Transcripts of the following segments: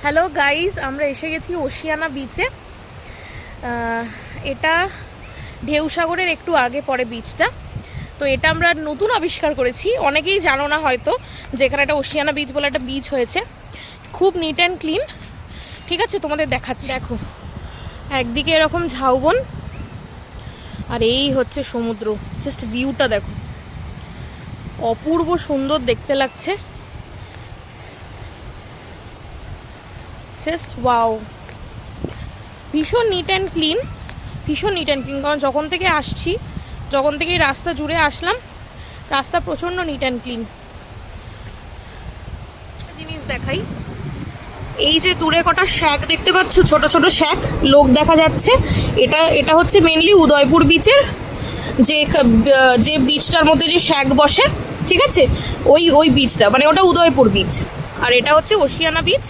Hello guys, আমরা এসে গেছি ওশিয়ানা বিচে। এটা ঢেউসাগরের একটু আগে পড়ে বিচটা। তো এটা আমরা নতুন আবিষ্কার করেছি, অনেকেই জানো না হয়তো যে এখানে একটা ওশিয়ানা বিচ বলে একটা বিচ হয়েছে। খুব নিট অ্যান্ড ক্লিন। ঠিক আছে, তোমাদের দেখাচ্ছি। দেখো, একদিকে এরকম ঝাউবন আর এই হচ্ছে সমুদ্র। জাস্ট ভিউটা দেখো, অপূর্ব সুন্দর দেখতে লাগছে। জাস্ট ওয়াও, ভীষণ নিট অ্যান্ড ক্লিন, ভীষণ নিট অ্যান্ড ক্লিন। কারণ যখন থেকে আসছি, যখন থেকে রাস্তা জুড়ে আসলাম, রাস্তা প্রচণ্ড নিট অ্যান্ড ক্লিন। জিনিস দেখাই, এই যে দূরে কটা শ্যাক দেখতে পাচ্ছ, ছোট ছোট শ্যাক, লোক দেখা যাচ্ছে। এটা হচ্ছে মেনলি উদয়পুর বিচের যে বিচটার মধ্যে যে শ্যাক বসে, ঠিক আছে, ওই বিচটা, মানে ওটা উদয়পুর বিচ, আর এটা হচ্ছে ওশিয়ানা বিচ।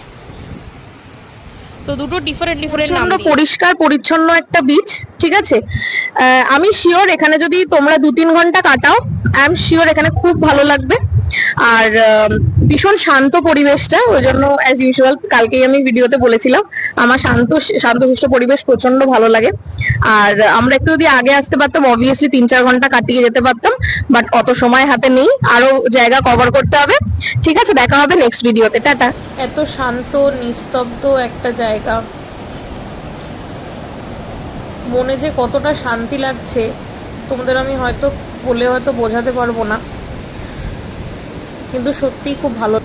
তো দুটো ডিফারেন্ট নাম। পরিষ্কার পরিচ্ছন্ন একটা বিচ, ঠিক আছে। আমি শিওর এখানে যদি তোমরা 2-3 ঘন্টা কাটাও, আই এম শিওর এখানে খুব ভালো লাগবে। আর ভীষণ শান্ত পরিবেশটা, ওই জন্য অ্যাজ ইউজুয়াল কালকেই আমি ভিডিওতে বলেছিলাম আমার শান্তশিষ্ট পরিবেশ প্রচন্ড ভালো লাগে। আর আমরা একটু যদি আগে আসতে পারতাম, অবভিয়াসলি 3-4 ঘন্টা কাটিয়ে যেতে পারতাম, বাট অত সময় হাতে নেই, আরো জায়গা কভার করতে হবে। ঠিক আছে, দেখা হবে নেক্সট ভিডিওতে। টাটা। এত শান্ত নিস্তব্ধ একটা জায়গা, মনে যে কতটা শান্তি লাগছে তোমাদের আমি হয়তো বলে বোঝাতে পারবো না, কিন্তু সত্যিই খুব ভালো।